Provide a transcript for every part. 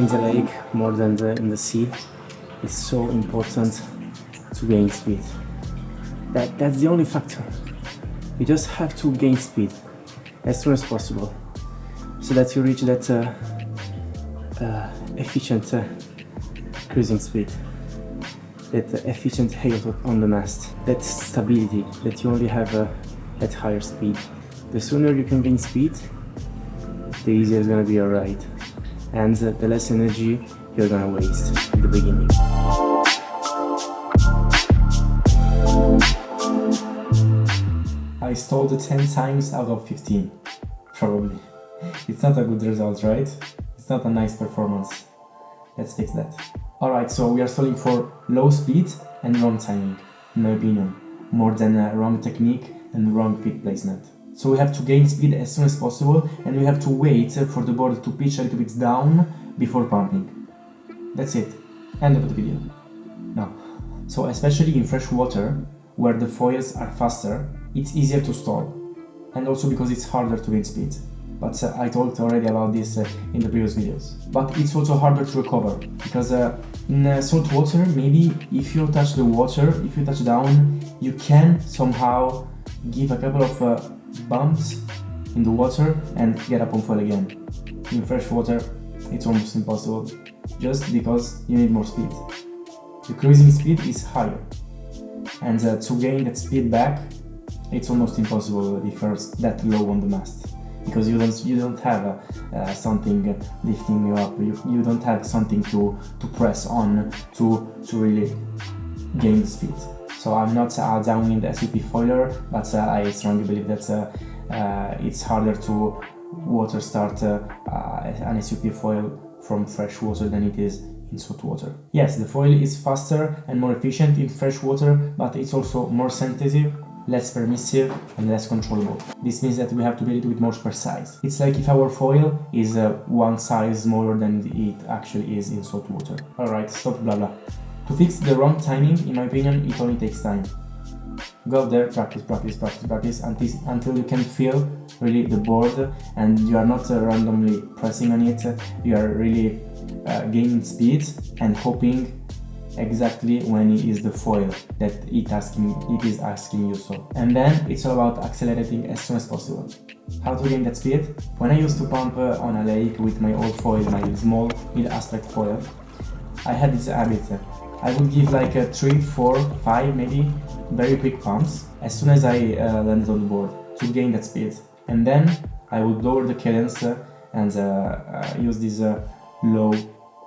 in the lake more than in the sea, it's so important to gain speed. That's the only factor. You just have to gain speed as soon as possible so that you reach that efficient cruising speed, that efficient height on the mast, that stability that you only have at higher speed. The sooner you can gain speed, the easier it's gonna be your ride, and the less energy you're gonna waste at the beginning. I stalled 10 times out of 15, probably. It's not a good result, right? It's not a nice performance. Let's fix that. Alright, so we are stalling for low speed and wrong timing, in my opinion, more than wrong technique and wrong feet placement. So we have to gain speed as soon as possible, and we have to wait for the board to pitch a little bit down before pumping. That's it. End of the video. Now, so especially in fresh water, where the foils are faster, it's easier to stall, and also because it's harder to gain speed. But I talked already about this in the previous videos. But it's also harder to recover, because in salt water, maybe if you touch the water, if you touch down, you can somehow give a couple of bumps in the water and get up on foil again. In fresh water, it's almost impossible, just because you need more speed. The cruising speed is higher, and to gain that speed back, it's almost impossible if you're that low on the mast, because you don't have something lifting you up. You don't have something to press on to really gain the speed. So I'm not downing the SUP foiler, but I strongly believe that it's harder to water start an SUP foil from fresh water than it is in salt water. Yes, the foil is faster and more efficient in fresh water, but it's also more sensitive, less permissive, and less controllable. This means that we have to be a little bit more precise. It's like if our foil is one size smaller than it actually is in salt water. Alright, stop blah blah. To fix the wrong timing, in my opinion, it only takes time. Go there, practice until you can feel really the board, and you are not randomly pressing on it. You are really gaining speed and hoping exactly when it is the foil that it is asking you so. And then it's all about accelerating as soon as possible. How to gain that speed? When I used to pump on a lake with my old foil, my small mid-aspect foil, I had this habit. I would give like 3, 4, 5 maybe very quick pumps as soon as I landed on the board to gain that speed, and then I would lower the cadence and use this low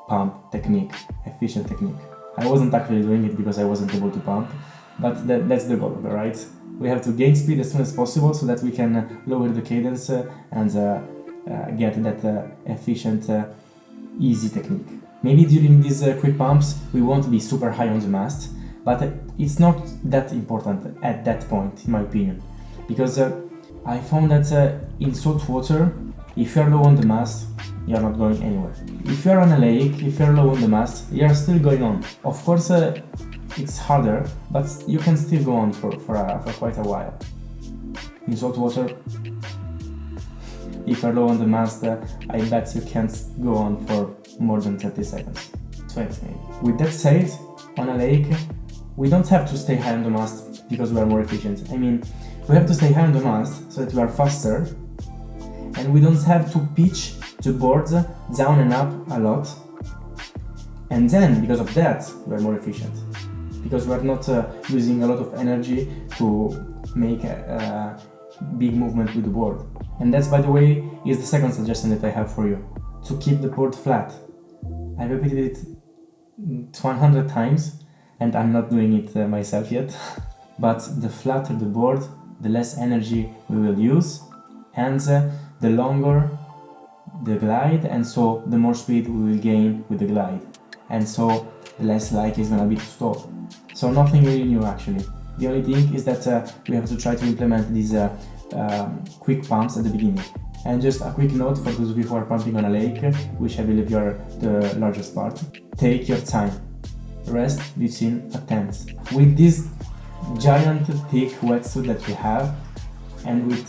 pump technique, efficient technique. I wasn't actually doing it because I wasn't able to pump, but that's the goal, right? We have to gain speed as soon as possible so that we can lower the cadence and get that efficient, easy technique. Maybe during these quick pumps we won't be super high on the mast, but it's not that important at that point, in my opinion, because I found that in salt water, if you're low on the mast, you're not going anywhere. If you're on a lake, if you're low on the mast, you're still going on. Of course, it's harder, but you can still go on for quite a while. In salt water, if you're low on the mast, I bet you can't go on for more than 30 seconds, 20 maybe. With that said, on a lake, we don't have to stay high on the mast because we are more efficient. I mean, we have to stay high on the mast so that we are faster, and we don't have to pitch the boards down and up a lot. And then, because of that, we are more efficient, because we are not using a lot of energy to make a big movement with the board. And that's, by the way, is the second suggestion that I have for you: to keep the board flat. I repeated it 100 times, and I'm not doing it myself yet. But the flatter the board, the less energy we will use, and the longer the glide, and so the more speed we will gain with the glide, and so the less likely it's gonna be to stall. So nothing really new actually. The only thing is that we have to try to implement these quick pumps at the beginning. And just a quick note for those of you who are pumping on a lake, which I believe you are the largest part: take your time. Rest between attempts. With this giant thick wetsuit that we have, and with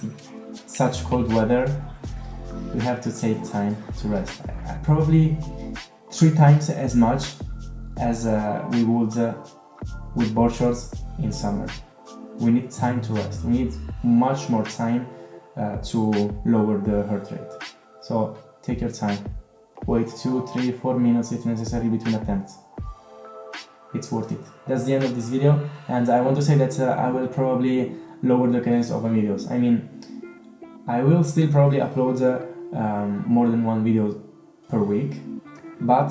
such cold weather, we have to take time to rest. Probably 3 times as much as we would with board shorts in summer. We need time to rest. We need much more time to lower the heart rate. So take your time. Wait 2, 3, 4 minutes if necessary between attempts. It's worth it. That's the end of this video, and I want to say that I will probably lower the cadence of my videos. I mean, I will still probably upload more than 1 video per week, but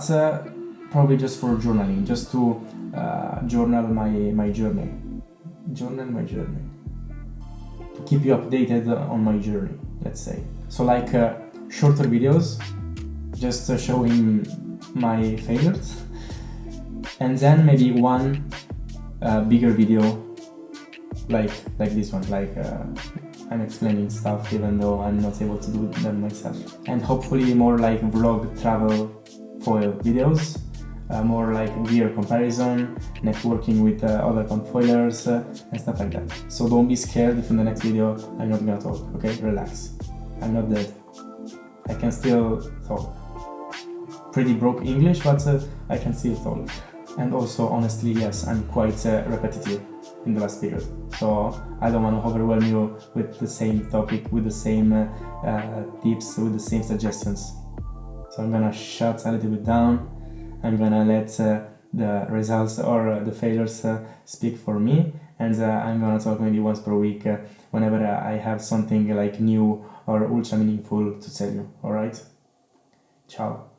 probably just for journaling, just to journal my journey. Journal my journey. To keep you updated on my journey, let's say. So like shorter videos, just showing my failures, and then maybe 1 bigger video like this one, like I'm explaining stuff even though I'm not able to do them myself, and hopefully more like vlog travel foil videos, more like gear comparison, networking with other confoilers and stuff like that. So don't be scared if in the next video I'm not gonna talk, okay? Relax, I'm not dead, I can still talk. Pretty broke English, but I can still talk. And also, honestly, yes, I'm quite repetitive in the last period, so I don't want to overwhelm you with the same topic, with the same tips, with the same suggestions. So I'm gonna shut a little bit down. I'm gonna let the results or the failures speak for me, and I'm gonna talk maybe once per week whenever I have something like new or ultra meaningful to tell you. Alright? Ciao.